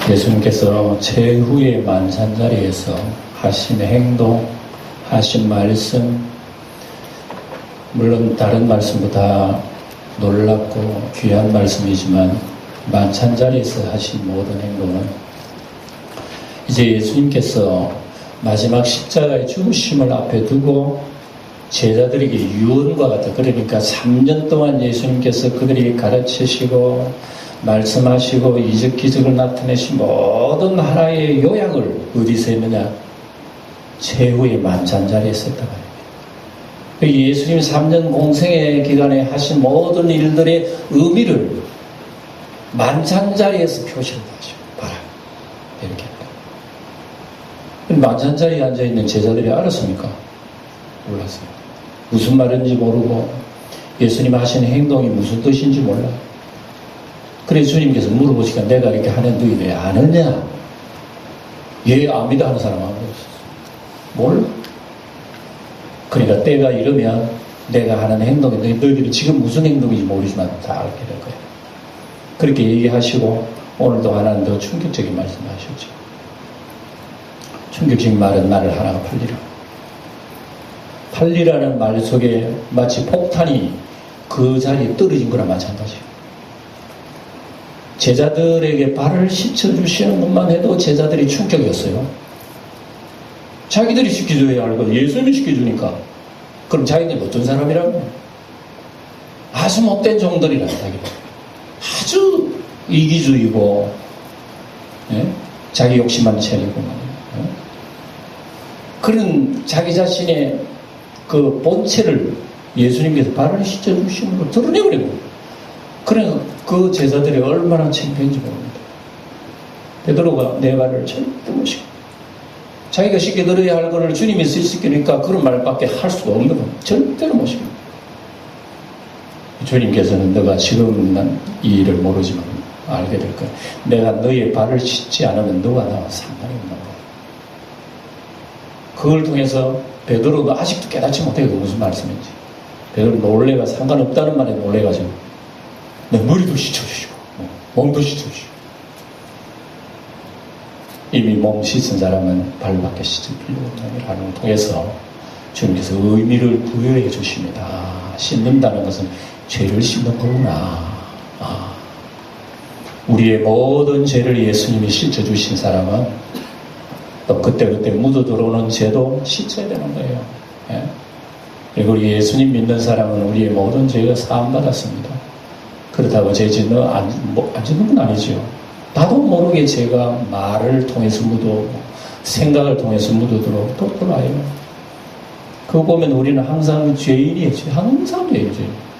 예수님께서 최후의 만찬자리에서 하신 행동, 하신 말씀, 물론 다른 말씀도 다 놀랍고 귀한 말씀이지만 만찬자리에서 하신 모든 행동은 이제 예수님께서 마지막 십자가의 죽으심을 앞에 두고 제자들에게 유언과 같아. 그러니까 3년 동안 예수님께서 그들에게 가르치시고 말씀하시고 이적 기적을 나타내신 모든 하나의 요약을 어디서 했느냐? 최후의 만찬자리에서 했다고 합니다. 예수님 3년 공생의 기간에 하신 모든 일들의 의미를 만찬자리에서 표시를 하시고 봐라 이렇게 했다. 만찬자리에 앉아있는 제자들이 알았습니까? 몰랐어요. 무슨 말인지 모르고 예수님 하신 행동이 무슨 뜻인지 몰라. 그래서 주님께서 물어보시니까 내가 이렇게 하는 너희 왜 아느냐? 예, 압니다 하는 사람 아무도 없었어. 몰라. 그러니까 때가 이르면 내가 하는 행동이 너희들이 지금 무슨 행동인지 모르지만 다 알게 될 거야. 그렇게 얘기하시고 오늘도 하나는 더 충격적인 말씀하셨죠. 충격적인 말은 나를 하나가 팔리라. 팔리라는 말 속에 마치 폭탄이 그 자리에 떨어진 거나 마찬가지예요. 제자들에게 발을 씻어주시는 것만 해도 제자들이 충격이었어요. 자기들이 시켜줘야 알고 예수님이 시켜주니까. 그럼 자기들이 어떤 사람이라고? 아주 못된 종들이라 자기들. 아주 이기주의고 자기 욕심만 차리고 그런 자기 자신의 그 본체를 예수님께서 발을 씻어주시는 걸 드러내버리고 그래서 그 제자들이 얼마나 창피한지 모릅니다. 베드로가 내 발을 절대 못 씻고 자기가 쉽게 들어야 할 것을 주님이 시키니까 그런 말밖에 할 수가 없는 건 절대로 못 씻고 주님께서는 너가 지금 난 이 일을 모르지만 알게 될 거야. 내가 너의 발을 씻지 않으면 너와 나와 상관이 없는 거야. 그걸 통해서 베드로가 아직도 깨닫지 못해요. 그 무슨 말씀인지. 베드로 놀래가 상관없다는 말에 놀래가지고 내 머리도 씻어주시고 몸도 씻어주시고 이미 몸 씻은 사람은 발밖에 씻을 필요가 없는 하는 걸 통해서 주님께서 의미를 부여해 주십니다. 씻는다는 것은 죄를 씻는 거구나. 우리의 모든 죄를 예수님이 씻어주신 사람은 또 그때그때 묻어 들어오는 죄도 씻어야 되는 거예요. 예? 그리고 우리 예수님 믿는 사람은 우리의 모든 죄가 사함받았습니다. 그렇다고 죄 짓는 안 짓는 건 아니죠. 나도 모르게 제가 말을 통해서 묻어 생각을 통해서 묻어 들어오고 또 돌아요. 그거 보면 우리는 항상 죄인이에요. 항상 죄인이에요.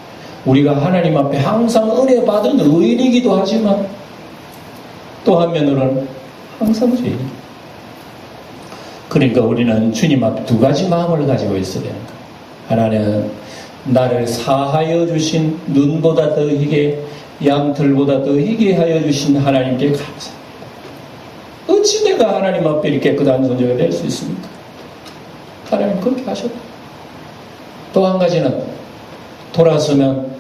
우리가 하나님 앞에 항상 은혜 받은 의인이기도 하지만 또 한면으로는 항상 죄인이에요. 그러니까 우리는 주님 앞에 두 가지 마음을 가지고 있어야 되는 거예요. 하나는 나를 사하여 주신 눈보다 더 희게 양털보다 더 희게 하여 주신 하나님께 감사합니다. 어찌 내가 하나님 앞에 이렇게 깨끗한 존재가 될 수 있습니까? 하나님 그렇게 하셨다. 또 한 가지는 돌아서면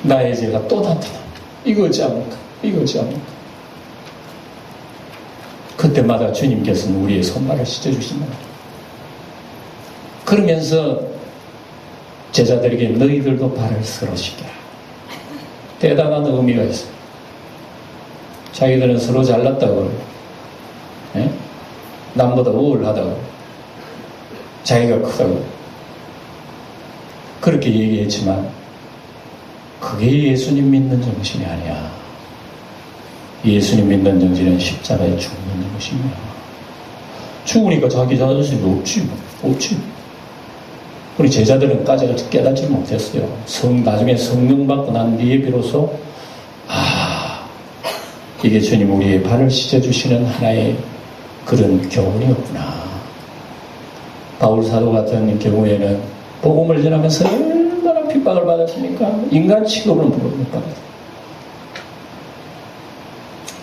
나의 죄가 또 나타나. 이거 어찌합니까? 이거 어찌합니까? 그때마다 주님께서는 우리의 손발을 씻어주신다. 그러면서 제자들에게 너희들도 발을 서로 씻겨라. 대단한 의미가 있어요. 자기들은 서로 잘났다고 남보다 우월하다고 자기가 크다고 그렇게 얘기했지만 그게 예수님 믿는 정신이 아니야. 예수님 믿는 정신은 십자가에 죽는 정신이야. 죽으니까 자기 자존심이 없지. 우리 제자들은 까지 깨닫지 못했어요. 나중에 성령 받고 난 뒤에 비로소 이게 주님 우리의 발을 씻어주시는 하나의 그런 교훈이었구나. 바울 사도 같은 경우에는 복음을 전하면서 얼마나 핍박을 받았습니까? 인간 취급을 못 받았어요.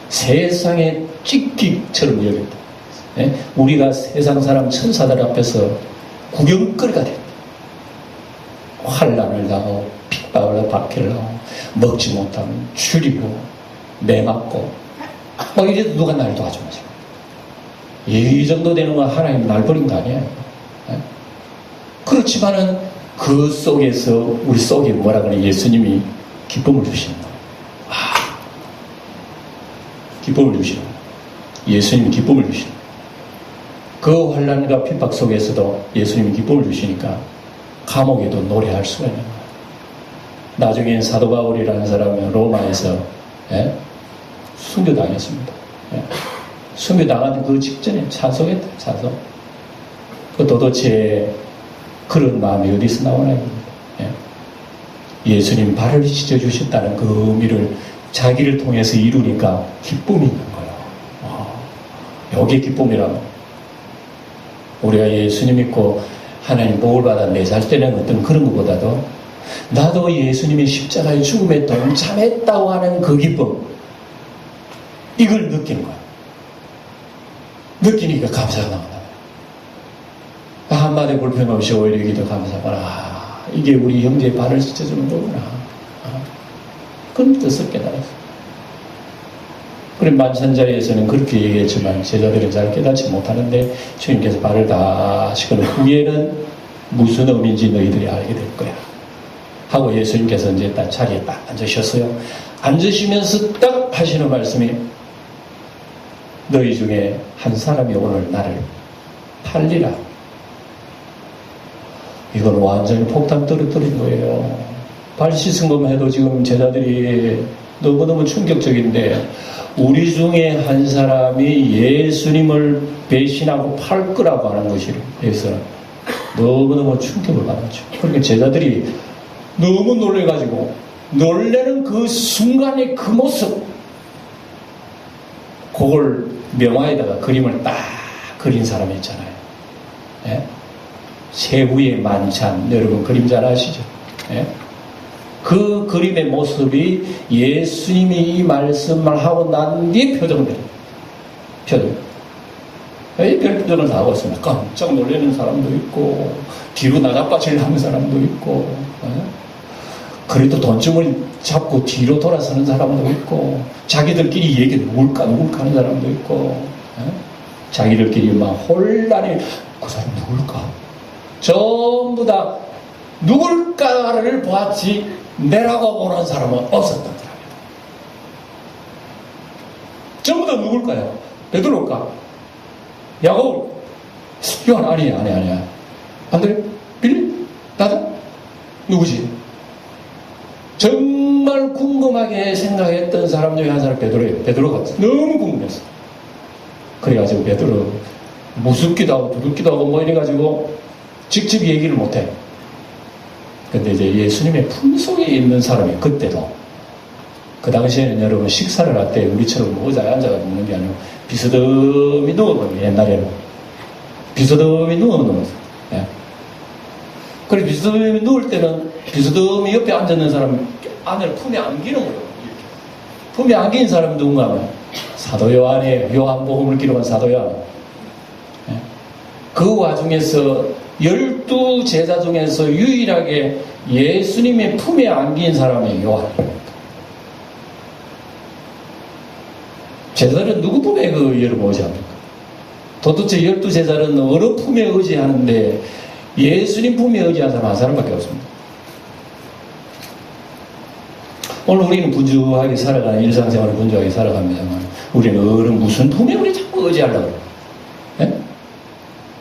세상의 찍기처럼 여겼다. 우리가 세상 사람 천사들 앞에서 구경거리가 됐다. 환난을 당하고 핍박을 박해를 하고 먹지 못하면 줄이고 매맞고 뭐 이래도 누가 날 도와주면서. 이 정도 되는 건 하나님 날 버린 거 아니에요. 그렇지만은 그 속에서 우리 속에 뭐라 그러냐, 예수님이 기쁨을 주시는 거예요. 기쁨을 주시는 거예요. 예수님이 기쁨을 주시는 거예요. 그 환난과 핍박 속에서도 예수님이 기쁨을 주시니까 감옥에도 노래할 수가 있는 거예요. 나중엔 사도 바울이라는 사람은 로마에서 순교당했습니다. 순교당하는 그 직전에 찬송했다. 찬송. 그 도대체 그런 마음이 어디서 나오나 이겁니다. 예수님 발을 씻어주셨다는 그 의미를 자기를 통해서 이루니까 기쁨이 있는 거예요. 여기에 기쁨이라고. 우리가 예수님 믿고 하나님 복을 받아 내살 때는 어떤 그런 것보다도 나도 예수님의 십자가의 죽음에 동참했다고 하는 그 기쁨, 이걸 느끼는 거야. 느끼니까 감사가 나온다. 한마디 불평 없이 오히려 이게 더 감사하구나. 이게 우리 형제의 발을 씻어주는 거구나. 그런 뜻을 깨달았어. 그래, 만찬자리에서는 그렇게 얘기했지만 제자들은 잘 깨닫지 못하는데 주님께서 발을 다 씻은 후에는 무슨 의미인지 너희들이 알게 될 거야 하고 예수님께서 이제 딱 자리에 딱 앉으셨어요. 앉으시면서 딱 하시는 말씀이, 너희 중에 한 사람이 오늘 나를 팔리라. 이건 완전히 폭탄 떨어뜨린 거예요. 발 씻은 것만 해도 지금 제자들이 너무너무 충격적인데, 우리 중에 한 사람이 예수님을 배신하고 팔 거라고 하는 것이 그래서 너무너무 충격을 받았죠. 그러니까 제자들이 너무 놀래가지고, 놀래는 그 순간의 그 모습, 그걸 명화에다가 그림을 딱 그린 사람이 있잖아요. 예? 세후의 만찬, 여러분 그림 잘 아시죠? 예? 그 그림의 모습이 예수님이 이 말씀을 하고 난 뒤에 표정들, 표정. 별표정을 다 하고 있습니다. 깜짝 놀라는 사람도 있고, 뒤로 나자빠질 하는 사람도 있고, 그래도 돈주머니 잡고 뒤로 돌아서는 사람도 있고, 자기들끼리 얘기 누굴까 하는 사람도 있고, 자기들끼리 막 혼란이, 그 사람 누굴까? 전부 다 누굴까를 보았지 내라고 보는 사람은 없었던 사람이에요. 전부 다 누굴까요? 베드로일까? 야곱? 요한? 아니야. 안드레? 빌리? 나도? 누구지? 정말 궁금하게 생각했던 사람 중에 한 사람 베드로예요. 베드로가 너무 궁금했어. 그래가지고 베드로 무섭기도 하고 두렵기도 하고 뭐 이래가지고 직접 얘기를 못해. 근데 이제 예수님의 품속에 있는 사람이, 그때도 그 당시에는 여러분 식사를 할 때 우리처럼 의자에 앉아서 먹는 게 아니고 비스듬히 누워버려요. 옛날에는 비스듬히 누워놓았어요. 예. 그래, 비스듬히 누울 때는 비스듬히 옆에 앉아있는 사람 안을 품에 안기는 거예요. 품에 안긴 사람이 누군가 하면 사도 요한이에요. 요한복음을 기록한 사도 요한. 예. 그 와중에서 12제자 중에서 유일하게 예수님의 품에 안긴 사람이 요한입니다. 제자들은 누구 품에 여러분 의지합니까? 도대체 12제자는 어느 품에 의지하는데 예수님 품에 의지한 사람 한 사람밖에 없습니다. 오늘 우리는 분주하게 살아가는, 일상생활을 분주하게 살아갑니다만, 우리는 어느 무슨 품에 우리 자꾸 의지하려고 그래요? 네?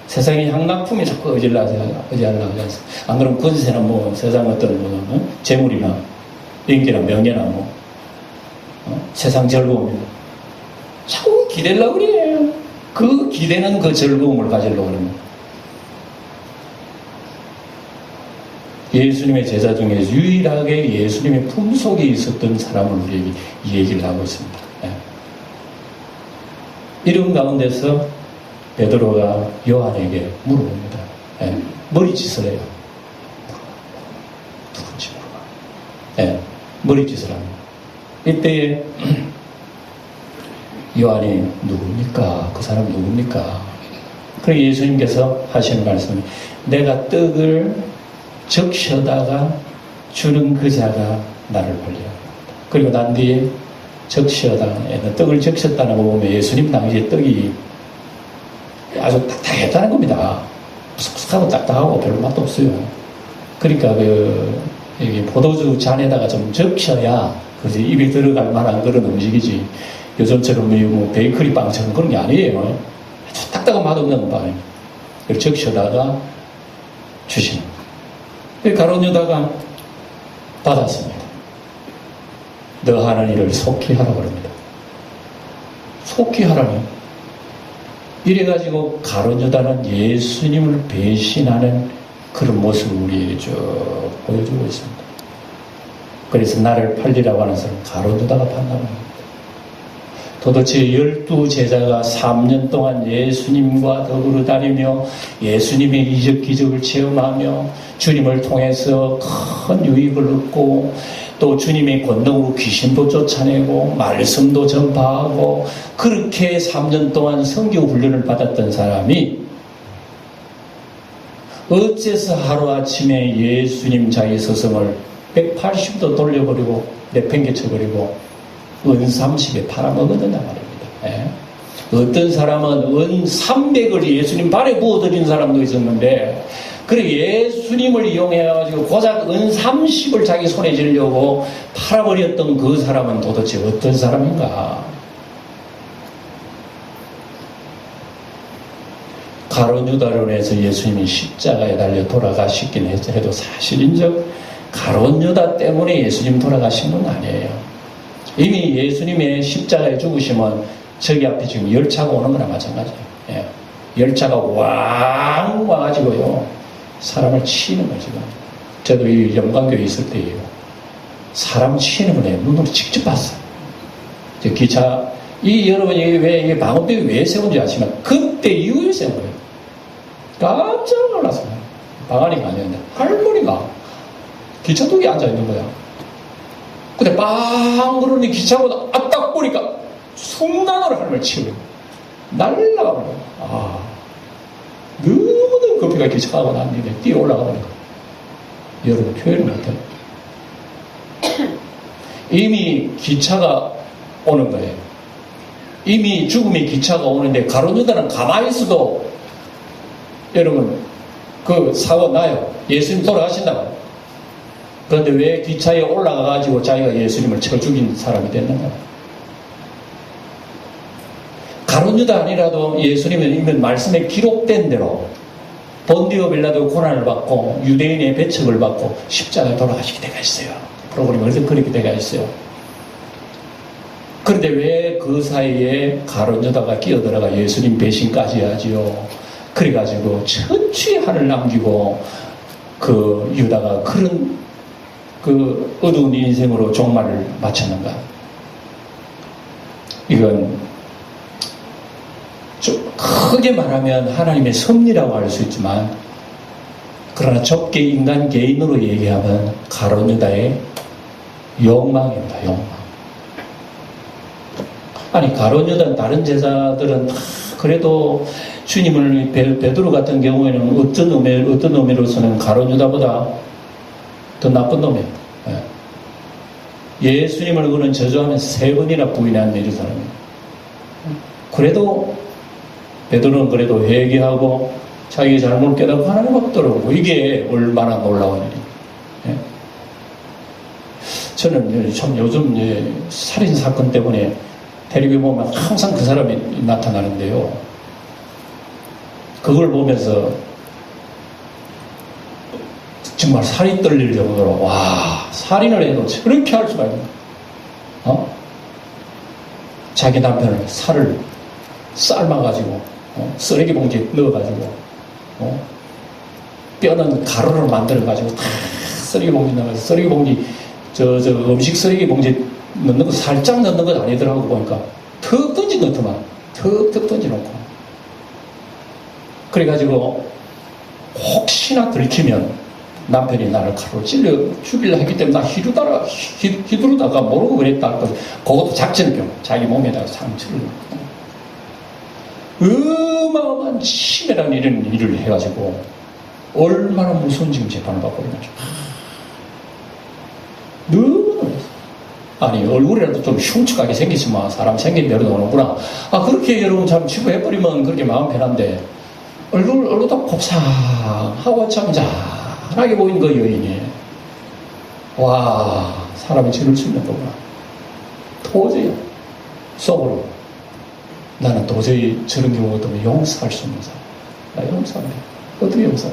세상의 향락품에 자꾸 의지하려고 하지 않습니까? 안 그러면 권세나 뭐 세상 어떤 뭐 재물이나 인기나 명예나 뭐 세상 즐거움이나 자꾸 기대려고 그래요. 그 기대는 그 즐거움을 가지려고 합니다. 예수님의 제자 중에 유일하게 예수님의 품속에 있었던 사람을 우리에게 이 얘기를 하고 있습니다. 예. 이런 가운데서 베드로가 요한에게 물어봅니다. 예. 머리짓을 해요. 누군지 물어봐. 예. 머리짓을 합니다. 이때에 요한이 누굽니까? 그 사람 누굽니까? 그리고 예수님께서 하시는 말씀이, 내가 떡을 적셔다가 주는 그 자가 나를 벌리라. 그리고 난 뒤에 적셔다. 떡을 적셨다는 거 보면 예수님 당시에 떡이 아주 딱딱했다는 겁니다. 푸석푸석하고 딱딱하고 별로 맛도 없어요. 그러니까 여기 포도주 잔에다가 좀 적셔야 그지 입에 들어갈 만한 그런 음식이지. 요즘처럼 뭐 베이커리 빵처럼 그런 게 아니에요. 아주 딱딱한 맛없는 빵이에요. 적셔다가 주시는 거예요. 가룟 유다가 받았습니다. 너 하는 일을 속히 하라 그럽니다. 속히 하라니. 이래가지고 가룟 유다는 예수님을 배신하는 그런 모습을 우리에게 쭉 보여주고 있습니다. 그래서 나를 팔리라고 하는 사람 가룟 유다가 판다고 합니다. 도대체 12제자가 3년 동안 예수님과 더불어 다니며 예수님의 이적 기적을 체험하며 주님을 통해서 큰 유익을 얻고 또 주님의 권능으로 귀신도 쫓아내고 말씀도 전파하고 그렇게 3년 동안 성경 훈련을 받았던 사람이 어째서 하루아침에 예수님 자기 스승을 180도 돌려버리고 내팽개쳐버리고 은 30에 팔아먹었느냐 말입니다. 예? 어떤 사람은 은 300을 예수님 발에 부어드린 사람도 있었는데 그래 예수님을 이용해가지고 고작 은 30을 자기 손에 쥐려고 팔아버렸던 그 사람은 도대체 어떤 사람인가? 가룟 유다로 인해서 예수님이 십자가에 달려 돌아가시긴 해도 사실인즉 가룟 유다 때문에 예수님 돌아가신 건 아니에요. 이미 예수님의 십자가에 죽으시면 저기 앞에 지금 열차가 오는 거나 마찬가지예요. 예. 열차가 왕 와가지고요 사람을 치는 거죠. 저도 이 영광교회 있을 때예요. 사람 치는 거 내 눈으로 직접 봤어요. 저 기차 여러분이 왜 방언벽이 왜 세운지 아시면 그때 이후에 세운 거예요. 깜짝 놀랐어요. 방안이가 아니었는데 할머니가 기차 독에 앉아 있는 거야. 근데 빵 그러니 기차보다 딱 보니까 순간으로 할머니 치우고 날라가 버려. 너무너무 급히가 기차가 났는데 뛰어 올라가 버린 거야. 여러분 표현을 못해요. 이미 기차가 오는 거예요. 이미 죽음의 기차가 오는데 가룟 유다는 가만히 있어도 여러분 그 사고 나요. 예수님 돌아가신다고. 그런데 왜 기차에 올라가가지고 자기가 예수님을 쳐 죽인 사람이 됐는가? 가룟 유다 아니라도 예수님은 이미 말씀에 기록된 대로 본디오 빌라도 고난을 받고 유대인의 배척을 받고 십자가에 돌아가시게 돼가 있어요. 프로그램이 어디서 그렇게 돼가 있어요. 그런데 왜 그 사이에 가룟 유다가 끼어들어가 예수님 배신까지 하지요. 그래가지고 천추의 한을 남기고 그 유다가 그런 그 어두운 인생으로 종말을 마쳤는가? 이건 좀 크게 말하면 하나님의 섭리라고 할 수 있지만 그러나 좁게 인간 개인으로 얘기하면 가룟 유다의 욕망입니다. 욕망. 아니 가룟 유다는 다른 제자들은 다 그래도 주님을 베드로 같은 경우에는 어떤 의미로서는 가룟 유다보다 더 나쁜 놈이에요. 예수님을 그는 저주하면 3번이나 부인한 이런 사람이에요. 그래도 베드로는 그래도 회개하고 자기 잘못을 깨닫고 하나님 없더라고. 이게 얼마나 놀라운 일이에요. 저는 참 요즘 살인 사건 때문에 텔레비전 보면 항상 그 사람이 나타나는데요. 그걸 보면서 정말 살이 떨릴 정도로 와 살인을 해도 저렇게 할 수가 있나? 자기 남편을 살을 삶아가지고 쓰레기 봉지에 넣어가지고 뼈는 가루로 만들어가지고 다 쓰레기 봉지 넣어가지고 쓰레기 봉지 저 음식 쓰레기 봉지 넣는 거 살짝 넣는 건 아니더라고 보니까 턱 던지 넣더만 턱 던지놓고 그래가지고 혹시나 들키면 남편이 나를 칼로 찔러 죽이려 했기 때문에 나 휘두르다가 모르고 그랬다. 그것도 작전병. 자기 몸에다가 상처를 어마어마한 치매라는 이런 일을 해가지고 얼마나 무서운 지금 재판을 받고 있는지 너무 놀랐어요. 아니, 얼굴이라도 좀 흉측하게 생기지만 사람 생긴 대로 오는구나. 그렇게 여러분 참 치부해버리면 그렇게 마음 편한데, 얼굴도 곱상하고 참 잘하게 보이는 그 여인이, 와, 사람이 죄를 짓는 거구나. 도저히, 속으로, 나는 도저히 저런 경우가 때문에 용서할 수 없는 사람. 나 용서합니다. 어떻게 용서해?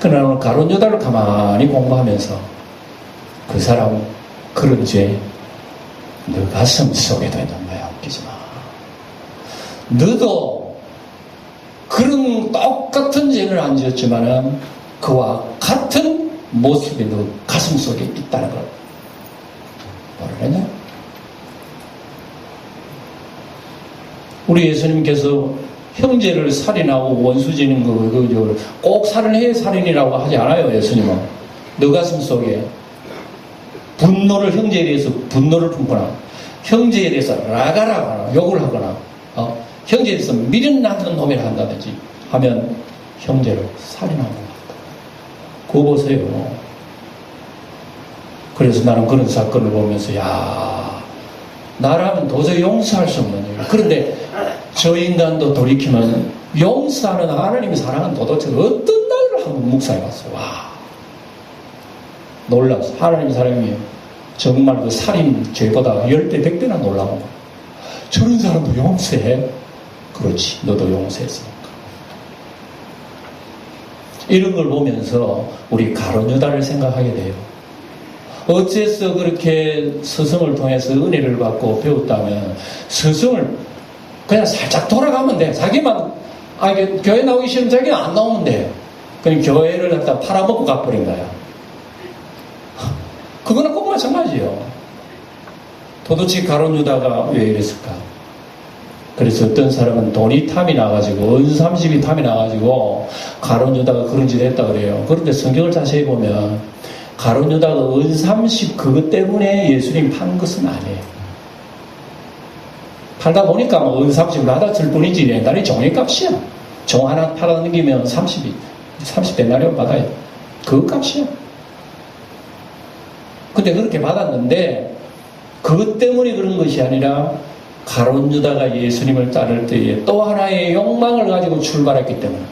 그러나 오늘 가룟 유다를 가만히 공부하면서 그 사람 그런 죄 너 가슴 속에도 있는 거야. 웃기지 마. 너도 그런 똑같은 죄를 안 지었지만은 그와 같은 모습이 너 가슴 속에 있다는 걸 모르겠냐? 우리 예수님께서 형제를 살인하고 원수 지는 거, 꼭 살인해 살인이라고 하지 않아요, 예수님은. 너 가슴 속에 분노를, 형제에 대해서 분노를 품거나, 형제에 대해서 라가라거나, 욕을 하거나, 형제에 대해서 미련나는 놈이라 한다든지 하면 형제를 살인하는 것 같다. 그거 보세요. 그래서 나는 그런 사건을 보면서, 나라면 도저히 용서할 수 없는 일. 그런데 저 인간도 돌이키면 용서하는 하나님의 사랑은 도대체 어떤 나이를 한번 묵상해봤어요. 와, 놀랐어. 하나님의 사랑이 정말 그 살인 죄보다 10배, 100배나 놀라운 거야. 저런 사람도 용서해? 그렇지, 너도 용서했으니까. 이런 걸 보면서 우리 가룟 유다를 생각하게 돼요. 어째서 그렇게 스승을 통해서 은혜를 받고 배웠다면 스승을 그냥 살짝 돌아가면 돼. 자기만 교회 나오기 싫으면 자기는 안 나오면 돼. 그냥 교회를 갖다 팔아먹고 가버린 거야. 그거는 꼭 마찬가지예요. 도대체 가룟 유다가 왜 이랬을까? 그래서 어떤 사람은 돈이 탐이 나가지고 은30이 탐이 나가지고 가룟 유다가 그런 짓을 했다 그래요. 그런데 성경을 자세히 보면 가룟 유다가 은30 그것 때문에 예수님 판 것은 아니에요. 팔다 보니까 은30을 받았을 뿐이지 옛날에 종이값이야. 종 하나 팔아 넘기면 30데나리온 받아요. 그 값이야. 근데 그렇게 받았는데 그것 때문에 그런 것이 아니라 가룟 유다가 예수님을 따를 때에 또 하나의 욕망을 가지고 출발했기 때문에.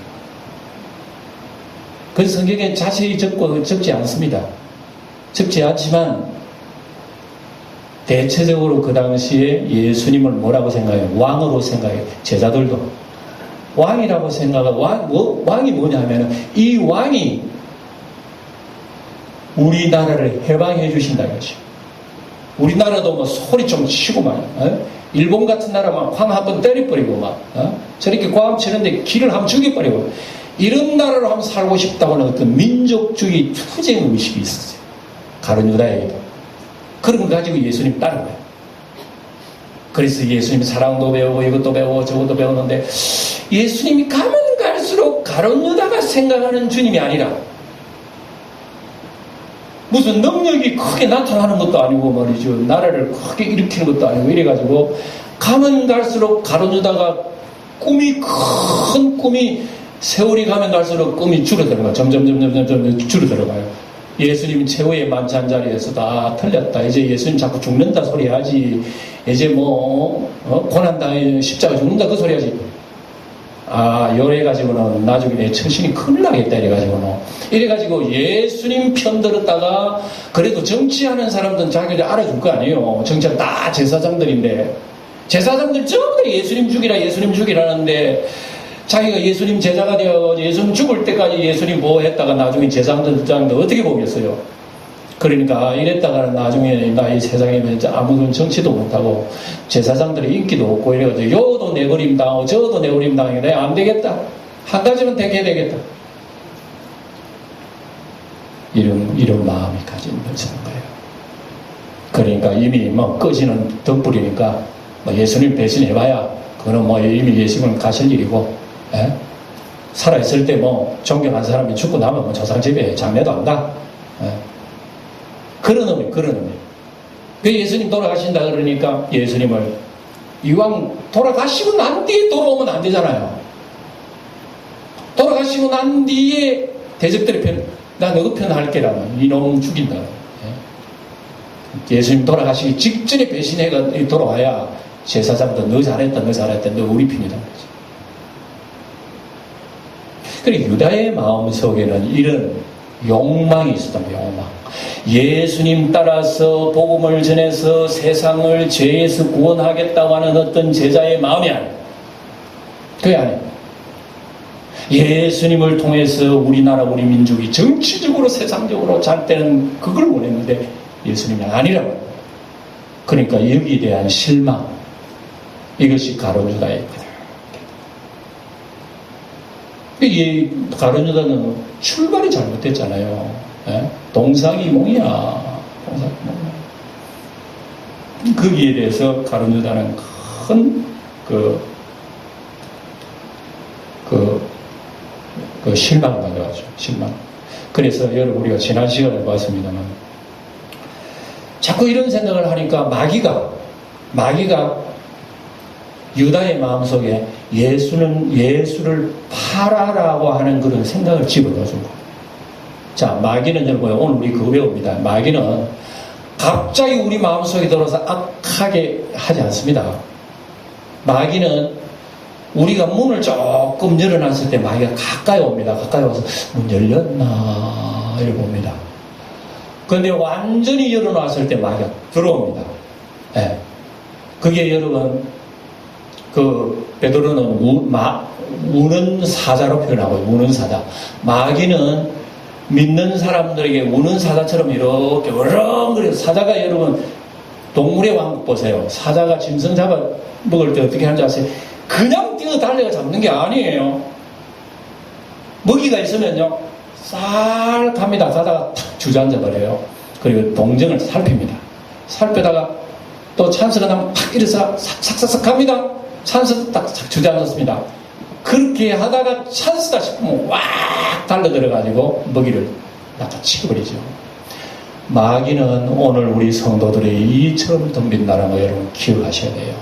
그래서 성경에 자세히 적지 않습니다. 적지 않지만 대체적으로 그 당시에 예수님을 뭐라고 생각해요? 왕으로 생각해요. 제자들도. 왕이라고 생각하고, 왕이 뭐냐면, 이 왕이 우리나라를 해방해 주신다 이거지. 우리나라도 뭐 소리 좀 치고 막, 일본 같은 나라만 광 한번 때려버리고 막, 저렇게 광 치는데 길을 한번 죽여버리고, 이런 나라로 한번 살고 싶다고는 어떤 민족주의 투쟁 의식이 있었어요. 가룟 유다에게도. 그런 거 가지고 예수님 따른 거예요. 그래서 예수님 사랑도 배우고 이것도 배우고 저것도 배우는데 예수님이 가면 갈수록 가룟 유다가 생각하는 주님이 아니라 무슨 능력이 크게 나타나는 것도 아니고 말이죠. 나라를 크게 일으키는 것도 아니고 이래가지고 가면 갈수록 가룟 유다가 큰 꿈이 세월이 가면 갈수록 꿈이 줄어들어가요. 점점 줄어들어가요. 예수님 최후의 만찬 자리에서 다 틀렸다. 이제 예수님 자꾸 죽는다 소리 하지. 이제 고난당해 십자가 죽는다 그 소리 하지. 이래가지고는 나중에 내 처신이 큰일 나겠다. 이래가지고 예수님 편 들었다가 그래도 정치하는 사람들은 자기들 알아줄 거 아니에요. 정치하는 다 제사장들인데. 제사장들 전부 다 예수님 죽이라는데 자기가 예수님 제자가 되어 예수님 죽을 때까지 예수님 보호했다가 나중에 제사장들 어떻게 보겠어요? 그러니까 이랬다가는 나중에 나 이 세상에 아무도 정치도 못하고 제사장들의 인기도 없고 이래가지고 요도 내버림 당하고 저도 내버림 당하니까 내가 안 되겠다. 한 가지는 되게 해야 되겠다. 이런 마음이 가진 것인 거예요. 그러니까 이미 꺼지는 덕불이니까 예수님 배신해봐야 그거는 이미 예수님은 가실 일이고 살아있을 때 존경한 사람이 죽고 나면 저 사람 집에 장례도 한다. 그런 의미. 그 예수님 돌아가신다 그러니까 예수님을 이왕 돌아가시고 난 뒤에 돌아오면 안 되잖아요. 돌아가시고 난 뒤에 대적들의 나 너희 편 할게라면 이놈 죽인다. 예수님 돌아가시기 직전에 배신해가 돌아와야 제사장도 너 잘했다, 너 잘했다, 너 우리 편이다. 그리고 유다의 마음속에는 이런 욕망이 있었던 거예요. 욕망. 예수님 따라서 복음을 전해서 세상을 죄에서 구원하겠다고 하는 어떤 제자의 마음이 아니에요. 그게 아니에요. 예수님을 통해서 우리나라 우리 민족이 정치적으로 세상적으로 잘 되는 그걸 원했는데 예수님이 아니라고. 그러니까 여기에 대한 실망, 이것이 가룟유다의 거다. 이 가룟유다는 출발이 잘못됐잖아요. 예? 동상이몽이야. 동상이몽이야. 거기에 대해서 가룟유다는 큰 실망을 가져가죠. 실망. 그래서 여러분 우리가 지난 시간에 봤습니다만 자꾸 이런 생각을 하니까 마귀가 유다의 마음속에 예수를 팔아라고 하는 그런 생각을 집어넣어준 거예요. 자, 마귀는 여러분 오늘 우리 그거 배웁니다. 마귀는 갑자기 우리 마음속에 들어서 악하게 하지 않습니다. 마귀는 우리가 문을 조금 열어놨을 때 마귀가 가까이 옵니다. 가까이 와서 문 열렸나 이렇게 봅니다. 그런데 완전히 열어놨을 때 마귀가 들어옵니다. 네. 그게 여러분 베드로는 우는 사자로 표현하고 우는 사자. 마귀는 믿는 사람들에게 우는 사자처럼 이렇게 어렁거려서 사자가 여러분 동물의 왕국 보세요. 사자가 짐승 잡아 먹을 때 어떻게 하는지 아세요? 그냥 뛰어 달려가 잡는 게 아니에요. 먹이가 있으면요 쌀 갑니다. 가다가 탁 주저앉아 버려요. 그리고 동정을 살핍니다. 살펴다가 또 찬스가 나면 팍 일어서 삭삭삭삭 갑니다. 찬스 딱 주저앉았습니다. 그렇게 하다가 찬스다 싶으면 왁 달려들어가지고 먹이를 낚아치워버리죠. 마귀는 오늘 우리 성도들의 이처럼 덤빈다는 거 여러분 기억하셔야 돼요.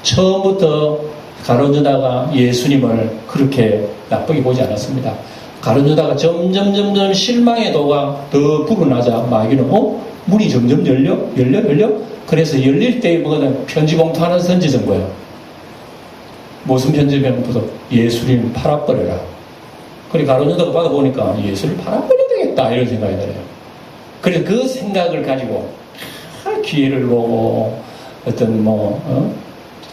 처음부터 가룟유다가 예수님을 그렇게 나쁘게 보지 않았습니다. 가룟유다가 점점 실망의 도가 더 불어나자 마귀는 문이 점점 열려? 그래서 열릴 때에 뭐거든 편지 봉투 하나 던지던 거예요. 무슨 편지 봉투도 예수님 팔아버려라. 그리고 가룟유다가 받아보니까 예수를 팔아버려야 되겠다 이런 생각이 들어요. 그래서 그 생각을 가지고 기회를 보고 어떤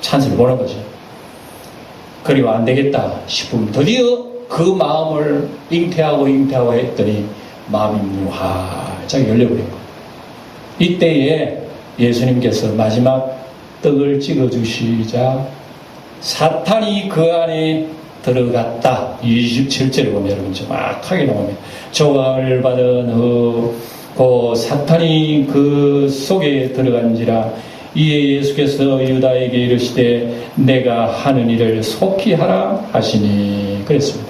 찬스를 보는 거죠. 그리고 안 되겠다 싶으면 드디어 그 마음을 잉태하고 했더니 마음이 활짝 열려버린 거예요. 이때에 예수님께서 마지막 떡을 찍어주시자 사탄이 그 안에 들어갔다. 27절에 보면 여러분 정확하게 나옵니다. 조각을 받은 그 사탄이 그 속에 들어간지라 이에 예수께서 유다에게 이르시되 내가 하는 일을 속히 하라 하시니 그랬습니다.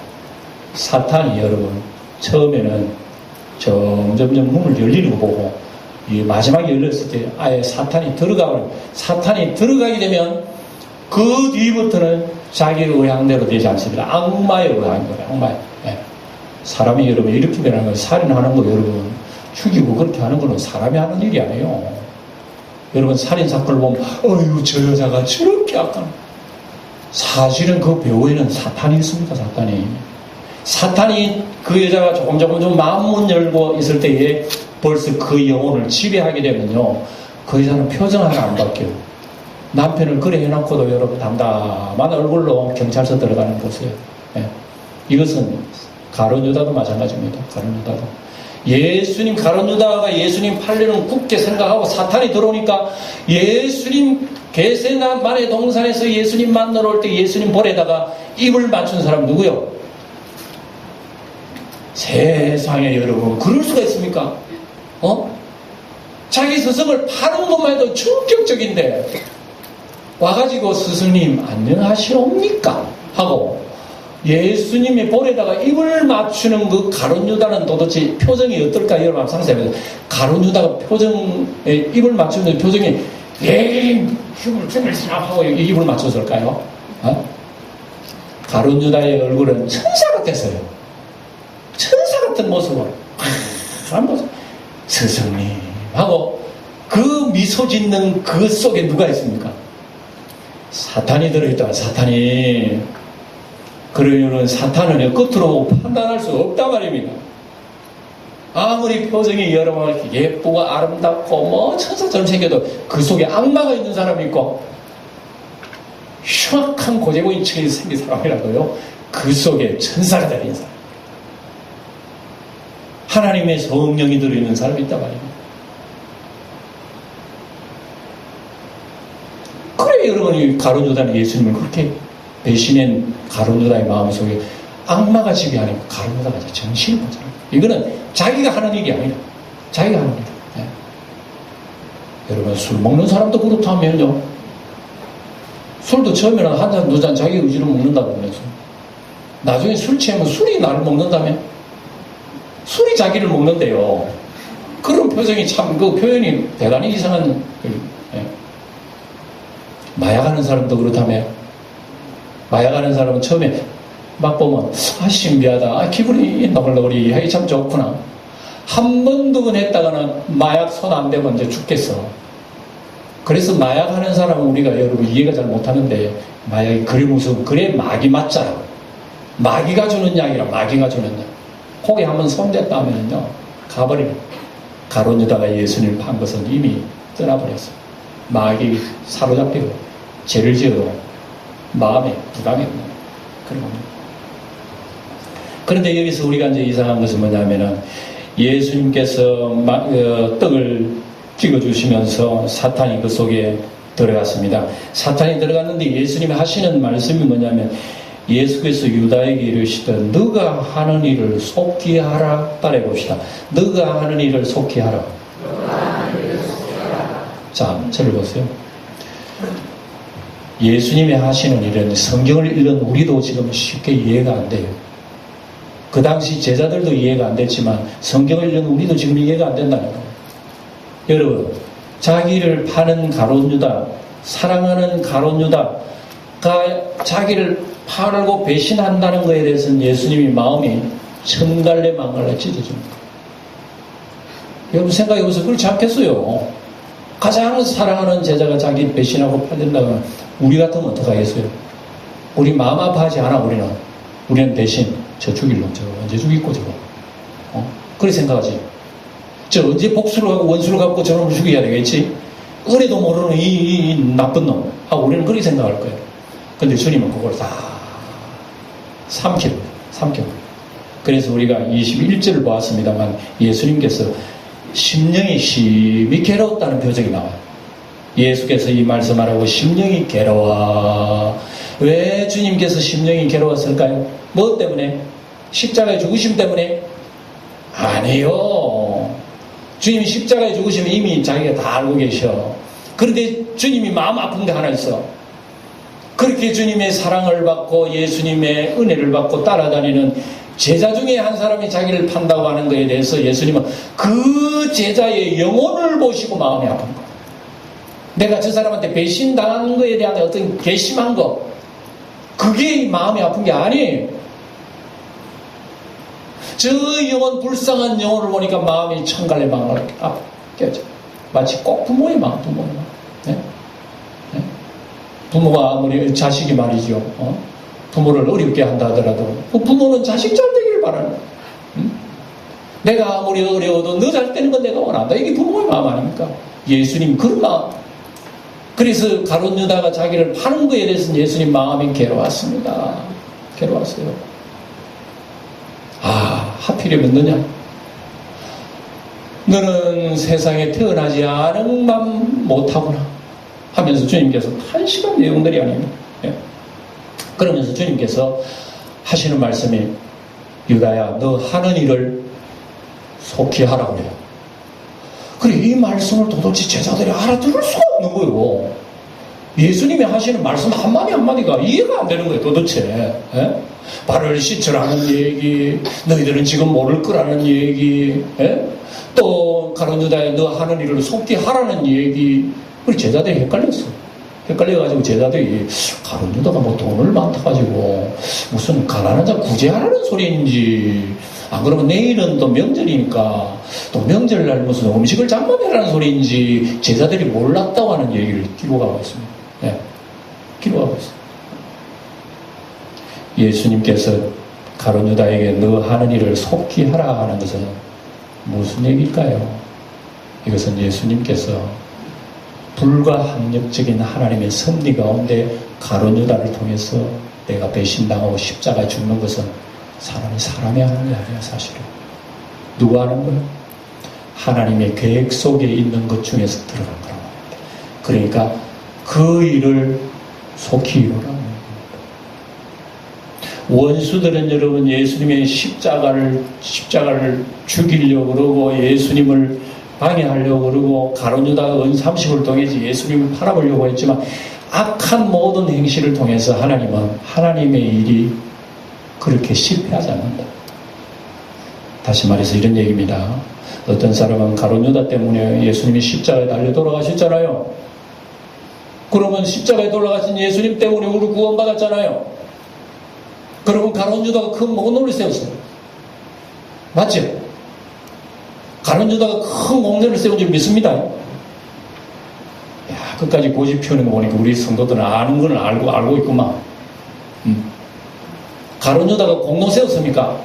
사탄이 여러분 처음에는 점점 문을 열리는 거 보고 이 마지막에 열렸을 때 아예 사탄이 들어가게 되면 그 뒤부터는 자기 의향대로 되지 않습니다. 악마의 의향대로 악마의. 네. 사람이 여러분 이렇게 변하는 거 살인하는 거 여러분 죽이고 그렇게 하는 거는 사람이 하는 일이 아니에요. 여러분 살인사건을 보면 어휴 저 여자가 저렇게 악한 사실은 그 배후에는 사탄이 있습니다. 사탄이 그 여자가 조금 마음문 열고 있을 때에 벌써 그 영혼을 지배하게 되면요 그 여자는 표정 하나 안 바뀌어요. 남편을 그래 해놓고도 여러분 담담한 얼굴로 경찰서 들어가는 거 보세요. 예. 이것은 가룟유다도 마찬가지입니다. 가룟유다도 가룟유다가 예수님 팔려는 굳게 생각하고 사탄이 들어오니까 예수님 게세마네 동산에서 예수님 만나러 올 때 예수님 볼에다가 입을 맞춘 사람 누구요? 세상에 여러분 그럴 수가 있습니까? 자기 스승을 파는 것만 해도 충격적인데 와가지고 스승님 안녕하시옵니까? 하고 예수님의 볼에다가 입을 맞추는 그 가룟유다는 도대체 표정이 어떨까 여러분 상상해보세요. 가룟유다가 표정에 입을 맞추는 표정이 힘을 하고 입을 맞췄을까요? 가룟유다의 얼굴은 천사 같았어요. 천사 같은 모습을 스승님 하고 그 미소 짓는 그 속에 누가 있습니까? 사탄이 들어있다. 사탄이. 그러면 사탄은 끝으로 판단할 수 없단 말입니다. 아무리 표정이 여러분 이렇게 예쁘고 아름답고 뭐 천사처럼 생겨도 그 속에 악마가 있는 사람이 있고 흉악한 고재고인층이 생긴 사람이라도요, 그 속에 천사가 들어있는 사람, 하나님의 성령이 들어있는 사람이 있단 말입니다. 그래 여러분이 가룟 유다는 예수님을 그렇게 배신한 가룟 유다의 마음속에 악마가 지배하니까 가룟 유다가 정신을 못 차려요. 이거는 자기가 하는 일이 아니라 자기가 하는 일이다. 네. 여러분 술 먹는 사람도 그렇다면요, 술도 처음에는 한 잔, 두 잔 자기 의지로 먹는다 그러면서 나중에 술 취하면 술이 나를 먹는다며? 술이 자기를 먹는데요. 그런 표정이 참, 그 표현이 대단히 이상한. 예. 마약하는 사람도 그렇다며? 마약하는 사람은 처음에 막 보면 신비하다, 기분이 너글너글이 하기 참 좋구나. 한 번, 두 번 했다가는 마약 손 안 대면 이제 죽겠어. 그래서 마약하는 사람은 우리가 여러분 이해가 잘 못하는데, 마약이 그리 무서워. 그래 마귀 맞자요. 마귀가 주는 약이라. 마귀가 주는 약. 혹에 한번 손댔다 하면요 가버리는. 가룟 유다가 예수님을 판 것은 이미 떠나버렸어요. 마귀 사로잡히고 죄를 지어도 마음에 부담이 없는 그런 겁니다. 그런데 여기서 우리가 이제 이상한 것은 뭐냐면은, 예수님께서 떡을 찍어주시면서 사탄이 그 속에 들어갔습니다. 사탄이 들어갔는데 예수님이 하시는 말씀이 뭐냐면, 예수께서 유다에게 이르시던 너가 하는 일을 속히 하라. 따라해 봅시다. 너가 하는 일을 속히 하라. 자, 저를 보세요. 예수님이 하시는 일은 성경을 읽는 우리도 지금 쉽게 이해가 안 돼요. 그 당시 제자들도 이해가 안 됐지만 성경을 읽는 우리도 지금 이해가 안 된다는 거예요. 여러분, 자기를 파는 가룟 유다, 사랑하는 가룟 유다가 자기를 팔고 배신한다는 것에 대해서는 예수님이 마음이 천갈래 만갈래 찢어집니다. 여러분 생각해보세요. 그렇지 않겠어요? 가장 사랑하는 제자가 자기 배신하고 팔린다면 우리 같으면 어떡하겠어요? 우리 마음 아파하지 않아. 우리는 대신 저 죽일 놈, 저 언제 죽이고 저거, 그렇게 생각하지. 저 언제 복수를 하고 원수를 갖고 저놈을 죽여야 되겠지? 그래도 모르는 이 나쁜 놈 하고 우리는 그렇게 생각할 거예요. 근데 주님은 그걸 다 삼키는. 그래서 우리가 21절을 보았습니다만 예수님께서 심령이 심히 괴로웠다는 표정이 나와요. 예수께서 이 말씀하라고 심령이 괴로워. 왜 주님께서 심령이 괴로웠을까요? 뭐 때문에? 십자가의 죽으심 때문에? 아니요. 주님이 십자가의 죽으심을 이미 자기가 다 알고 계셔. 그런데 주님이 마음 아픈 게 하나 있어. 그렇게 주님의 사랑을 받고 예수님의 은혜를 받고 따라다니는 제자 중에 한 사람이 자기를 판다고 하는 것에 대해서 예수님은 그 제자의 영혼을 보시고 마음이 아픈 거예요. 내가 저 사람한테 배신당한 것에 대한 어떤 괘씸한 거, 그게 마음이 아픈 게 아니에요. 저 영혼, 불쌍한 영혼을 보니까 마음이 천갈래 망갈래 깨져. 마치 꼭 부모의 마음. 네? 네? 부모가 아무리 자식이 말이죠. 부모를 어렵게 한다 하더라도 그 부모는 자식 잘 되길 바라는. 내가 아무리 어려워도 너 잘 되는 건 내가 원한다. 이게 부모의 마음 아닙니까? 예수님 그런 마음. 그래서 가룟 유다가 자기를 파는 거에 대해서는 예수님 마음이 괴로웠습니다. 괴로웠어요. 하필이면 너냐? 너는 세상에 태어나지 않은 맘 못하구나 하면서 주님께서 한심한 내용들이 아닙니다. 예. 그러면서 주님께서 하시는 말씀이, 유다야 너 하는 일을 속히 하라고 그래요. 그래, 이 말씀을 도대체 제자들이 알아들을 수가 없는 거예요. 예수님이 하시는 말씀 한마디가 이해가 안 되는 거예요, 도대체. 예? 발을 씻으라는 얘기, 너희들은 지금 모를 거라는 얘기, 예? 또 가룟 유다야 너 하는 일을 속히 하라는 얘기. 우리 제자들이 헷갈렸어. 헷갈려가지고 제자들이 가룟 유다가 뭐 돈을 많다 가지고 무슨 가난한 자 구제하라는 소리인지, 안 그러면 내일은 또 명절이니까 또 명절날 무슨 음식을 장만해라는 소리인지 제자들이 몰랐다고 하는 얘기를 기록하고 있습니다. 예, 기록하고 있습니다. 예수님께서 가룟 유다에게 너 하는 일을 속히 하라 하는 것은 무슨 얘기일까요? 이것은 예수님께서 불가항력적인 하나님의 섭리 가운데 가룟 유다를 통해서 내가 배신당하고 십자가 죽는 것은 사람이 하는 게 아니야. 사실은 누가 하는 거야? 하나님의 계획 속에 있는 것 중에서 들어간 거라고 합니다. 그러니까 그 일을 속히 이루라. 원수들은 여러분 예수님의 십자가를 죽이려고 그러고 예수님을 방해하려고 그러고 가룟 유다가 은 30을 통해서 예수님을 팔아보려고 했지만 악한 모든 행실을 통해서 하나님은 하나님의 일이 그렇게 실패하지 않는다. 다시 말해서 이런 얘기입니다. 어떤 사람은 가룟 유다 때문에 예수님이 십자가에 달려 돌아가셨잖아요. 그러면 십자가에 돌아가신 예수님 때문에 우리 구원받았잖아요. 그러면 가룟 유다가 큰 공로를 세웠어요. 맞죠? 가룟 유다가 큰 공로를 세운 줄 믿습니다. 야, 끝까지 고집 피우는 거 보니까 우리 성도들은 아는 건 알고 있구만. 가룟 유다가 공로 세웠습니까?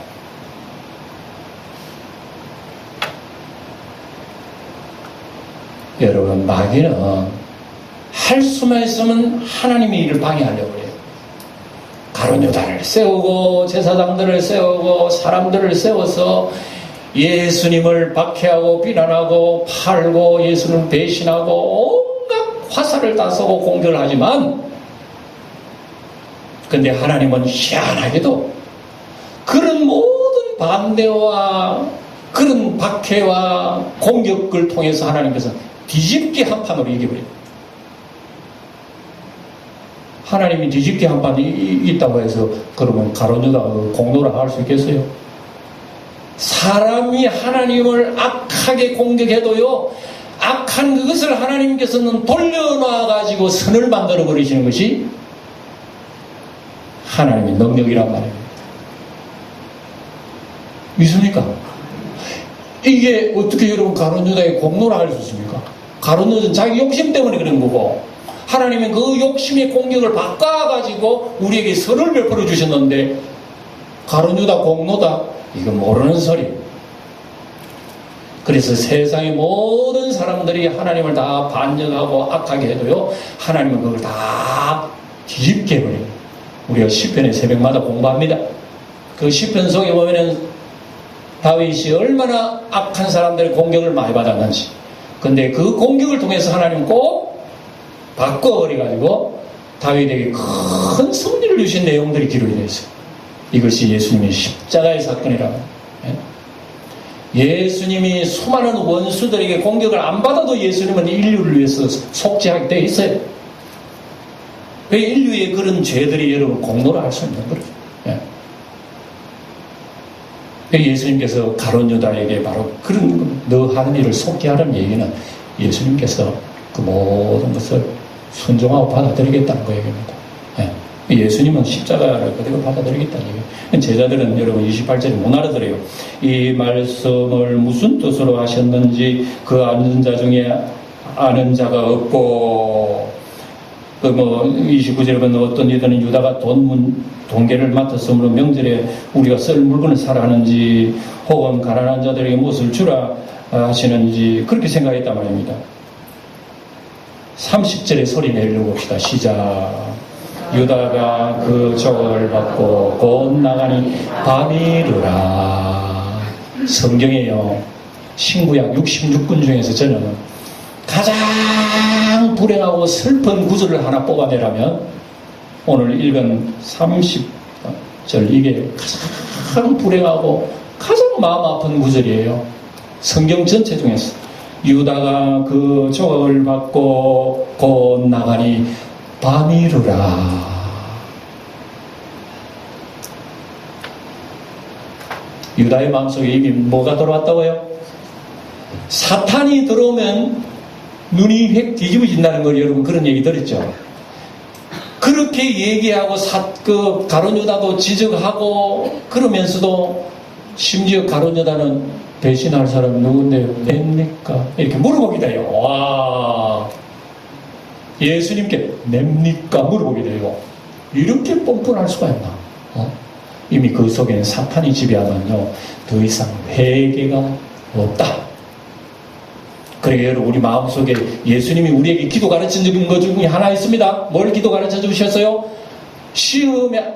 여러분, 마귀는 할 수만 있으면 하나님의 일을 방해하려고 해요. 가룟 유다를 세우고 제사장들을 세우고 사람들을 세워서 예수님을 박해하고 비난하고 팔고 예수님을 배신하고 온갖 화살을 다 쏘고 공격을 하지만 근데 하나님은 희한하게도 그런 모든 반대와 그런 박해와 공격을 통해서 하나님께서 뒤집기 한 판으로 이겨버려요. 하나님이 뒤집기 한 판이 있다고 해서 그러면 가룟 유다가 공로라 할 수 있겠어요? 사람이 하나님을 악하게 공격해도요, 악한 그것을 하나님께서는 돌려놔가지고 선을 만들어 버리시는 것이 하나님의 능력이란 말입니다. 믿습니까? 이게 어떻게 여러분 가룟 유다의 공로라 할 수 있습니까? 가룟 유다는 자기 욕심 때문에 그런 거고 하나님은 그 욕심의 공격을 바꿔가지고 우리에게 선을 베풀어 주셨는데 가룟 유다 공로다? 이건 모르는 소리. 그래서 세상의 모든 사람들이 하나님을 다 반역하고 악하게 해도요, 하나님은 그걸 다 뒤집게 해버려요. 우리가 시편의 새벽마다 공부합니다. 그 시편 속에 보면은 다윗이 얼마나 악한 사람들의 공격을 많이 받았는지. 근데 그 공격을 통해서 하나님은 꼭 바꿔버려가지고 다윗에게 큰 승리를 주신 내용들이 기록이 되어 있어요. 이것이 예수님의 십자가의 사건이라고. 예수님이 수많은 원수들에게 공격을 안 받아도 예수님은 인류를 위해서 속죄하게 되어 있어요. 그 인류의 그런 죄들이 여러분 공로를 할 수 있는 거죠. 예수님께서 가룟 유다에게 바로 그런 너 하는 일을 속죄하라는 얘기는 예수님께서 그 모든 것을 순종하고 받아들이겠다는 그 얘기입니다. 예수님은 십자가를 그대로 받아들이겠다는 얘기예요. 제자들은 여러분 28절에 못 알아들어요. 이 말씀을 무슨 뜻으로 하셨는지 그 아는 자 중에 아는 자가 없고 29절에 보면 어떤 이들은 유다가 돈계를 맡았으므로 명절에 우리가 쓸 물건을 사라 하는지 혹은 가난한 자들에게 무엇을 주라 하시는지 그렇게 생각했단 말입니다. 30절의 소리 내려봅시다. 시작. 유다가 그 조각을 받고 곧 나가니 밤이 이르라. 성경에요, 신구약 66권 중에서 저는 가장 불행하고 슬픈 구절을 하나 뽑아내라면 오늘 읽은 30절 이게 가장 불행하고 가장 마음 아픈 구절이에요. 성경 전체 중에서 유다가 그 조각을 받고 곧 나가니 밤이 이르라. 유다의 마음속에 이미 뭐가 들어왔다고요? 사탄이 들어오면 눈이 획 뒤집어진다는 걸 여러분 그런 얘기 들었죠? 그렇게 얘기하고 가룟 유다도 지적하고 그러면서도 심지어 가룟 유다는 배신할 사람 누군데요? 냅니까? 이렇게 물어보게 돼요. 와, 예수님께 냅니까? 물어보게 돼요. 이렇게 뻔뻔할 수가 있나? 이미 그 속에는 사탄이 지배하면요, 더 이상 회개가 없다. 그러니까 여러분, 우리 마음속에 예수님이 우리에게 기도 가르쳐 주는 것 중에 하나 있습니다. 뭘 기도 가르쳐 주셨어요? 시험의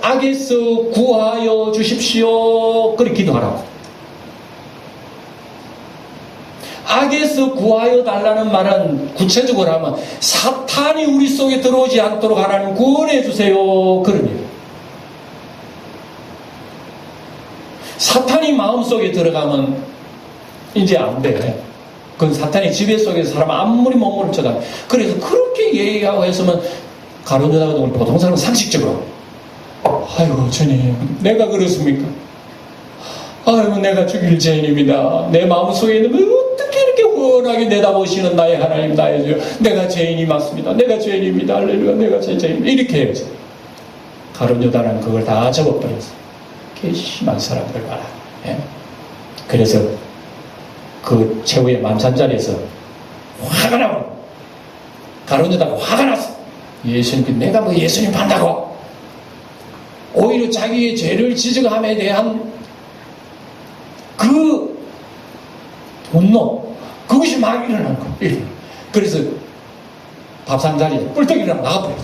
악에서 구하여 주십시오. 그렇게 기도하라고. 악에서 구하여 달라는 말은 구체적으로 하면 사탄이 우리 속에 들어오지 않도록 하나님 구원해 주세요. 그런 얘기예요. 사탄이 마음속에 들어가면 이제 안 돼. 그건 사탄의 지배 속에서 사람 아무리 몸을 쳐다. 그래서 그렇게 얘기하고 했으면 가룟 유다 같은 보통 사람은 상식적으로, 아이고 주님, 내가 그렇습니까? 아이고 내가 죽일 죄인입니다. 내 마음속에 있는 걸 어떻게 이렇게 훤하게 내다보시는 나의 하나님, 나의 주, 내가 죄인이 맞습니다. 내가 죄인입니다. 할렐루야, 내가 죄인입니다. 이렇게 해야지. 가룟 유다는 그걸 다 접어버렸어. 괘씸한 사람들 봐라. 예? 그래서 그 최후의 만찬자리에서 화가 나고, 가룟 유다가 화가 났어. 예수님께 내가 뭐 예수님 판다고? 오히려 자기의 죄를 지적함에 대한 그 분노, 그것이 막 일어난 거예요. 그래서 밥상 자리에 뿔떡 일어나고 나가버렸어.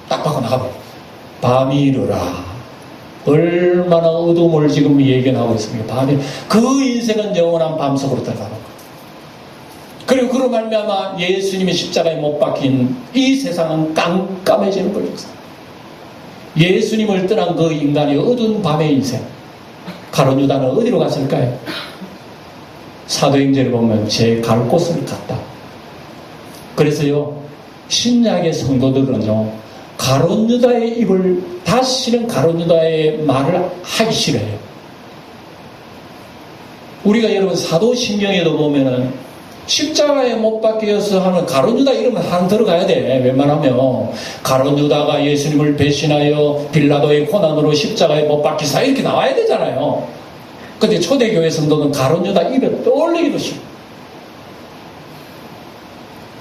딱 받고 나가버렸어. 밤이 이르라. 얼마나 어둠을 지금 예견하고 있습니까? 밤이, 그 인생은 영원한 밤 속으로 들어가는 거예요. 그리고 그로 말미암아 예수님이 십자가에 못 박힌 이 세상은 깜깜해지는 거예요. 예수님을 떠난 그 인간의 어두운 밤의 인생. 가룟 유다는 어디로 갔을까요? 사도행전을 보면 제 갈 곳을 갔다. 그래서요, 신약의 성도들은요, 가룟 유다의 입을, 다시는 가룟 유다의 말을 하기 싫어해요. 우리가 여러분 사도신경에도 보면은 십자가에 못 박혀서 하는 가룟 유다 이름은 한 들어가야 돼. 웬만하면 가룟 유다가 예수님을 배신하여 빌라도의 고난으로 십자가에 못 박히사 이렇게 나와야 되잖아요. 근데 초대교회 성도는 가룟 유다 입에 떠올리기도 싫어.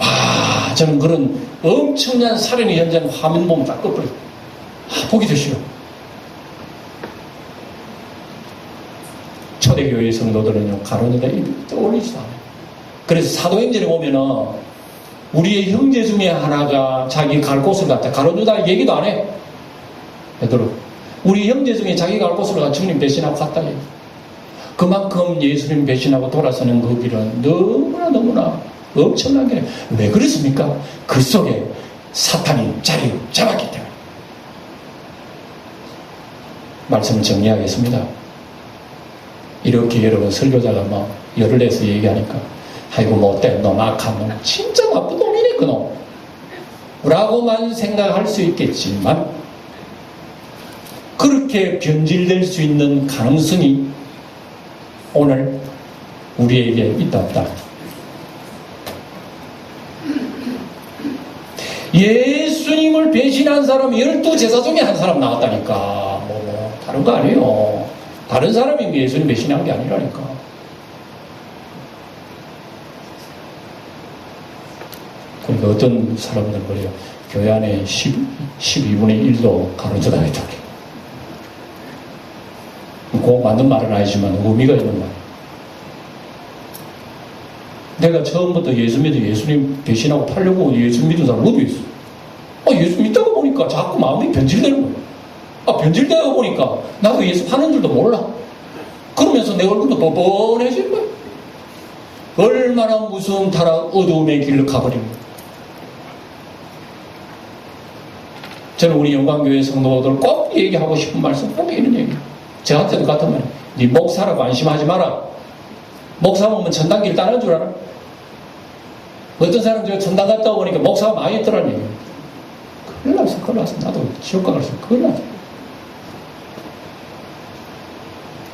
와, 저는 그런 엄청난 살인의 현장 화면 보면 딱 꺼버려. 보기도 싫어. 초대교회 성도들은요, 가룟 유다 입에 떠올리지도 않아요. 그래서 사도행전에 보면은 우리의 형제 중에 하나가 자기 갈 곳을 갔다. 가룟 유다 얘기도 안 해. 베드로. 우리 형제 중에 자기 갈 곳을 가 주님 배신하고 갔다. 그만큼 예수님 배신하고 돌아서는 그 길은 너무나 엄청나게. 왜 그렇습니까? 그 속에 사탄이 자리를 잡았기 때문에. 말씀을 정리하겠습니다. 이렇게 여러분 설교자가 막 열을 내서 얘기하니까, 아이고 못된 놈, 악한 놈, 진짜 나쁜 놈이네 그놈 라고만 생각할 수 있겠지만, 그렇게 변질될 수 있는 가능성이 오늘 우리에게 있다 없다. 예수님을 배신한 사람이 12제자 중에 한 사람 나왔다니까. 다른 거 아니에요. 다른 사람이 예수님 배신한 게 아니라니까. 그러니까 어떤 사람들은 그래요. 교회 안에 12분의 1도 가르쳐 다녔다. 꼭 맞는 말은 아니지만 의미가 있는 말. 내가 처음부터 예수 믿어 예수님 배신하고 팔려고 예수 믿은 사람 어디 있어? 예수 믿다가 보니까 자꾸 마음이 변질되는 거야. 변질되다 보니까 나도 예수 파는 줄도 몰라. 그러면서 내 얼굴도 뻔뻔해지는 거야. 얼마나 무서운 타락 어두움의 길로 가버린 거야. 저는 우리 영광교회 성도들 꼭 얘기하고 싶은 말씀, 꼭 이런 얘기. 저한테도 같은 말이야. 네 목사라고 안심하지 마라. 목사 보면 천당길 따는 줄 알아? 어떤 사람 저 천당 갔다 오니까 목사가 많이 있더라는 얘기야. 큰일 났어. 나도 지옥 가서 큰일 났어.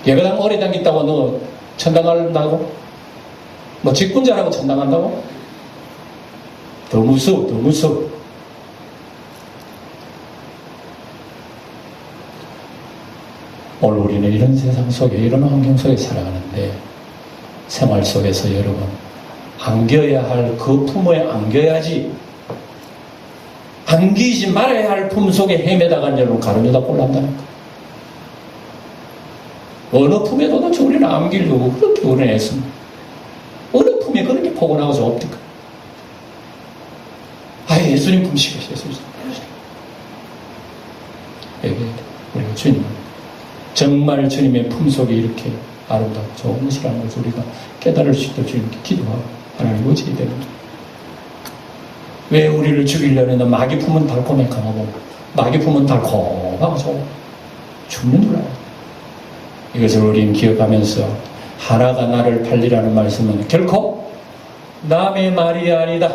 예배당 오래 다녔다고 너 천당 간다고? 뭐 직분자라고 천당 간다고? 더 무서워. 오늘 우리는 우리는 이런 세상 속에, 이런 환경 속에 살아가는데, 생활 속에서 여러분, 안겨야 할 그 품에 안겨야지, 안기지 말아야 할 품 속에 헤매다간 여러분 가르려다 꼴난다는 거. 어느 품에 도대체 우리는 안기려고 그렇게 오래 했습니다. 어느 품에 그렇게 포근하고 좋습니까? 예수님 품식이었어요. 예수님. 우리가 주님, 정말 주님의 품속이 이렇게 아름답고 좋은 것이라는 것을 우리가 깨달을 수 있도록 주님께 기도하고 하나님 의지해야 됩니다. 왜 우리를 죽이려는 마귀 품은 달콤해하고 마귀 품은 달콤하고 좋고 죽는 줄 알아요. 이것을 우리는 기억하면서 하나가 나를 팔리라는 말씀은 결코 남의 말이 아니다.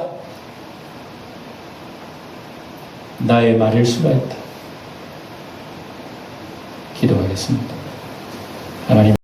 나의 말일 수가 있다. 기도하겠습니다. 하나님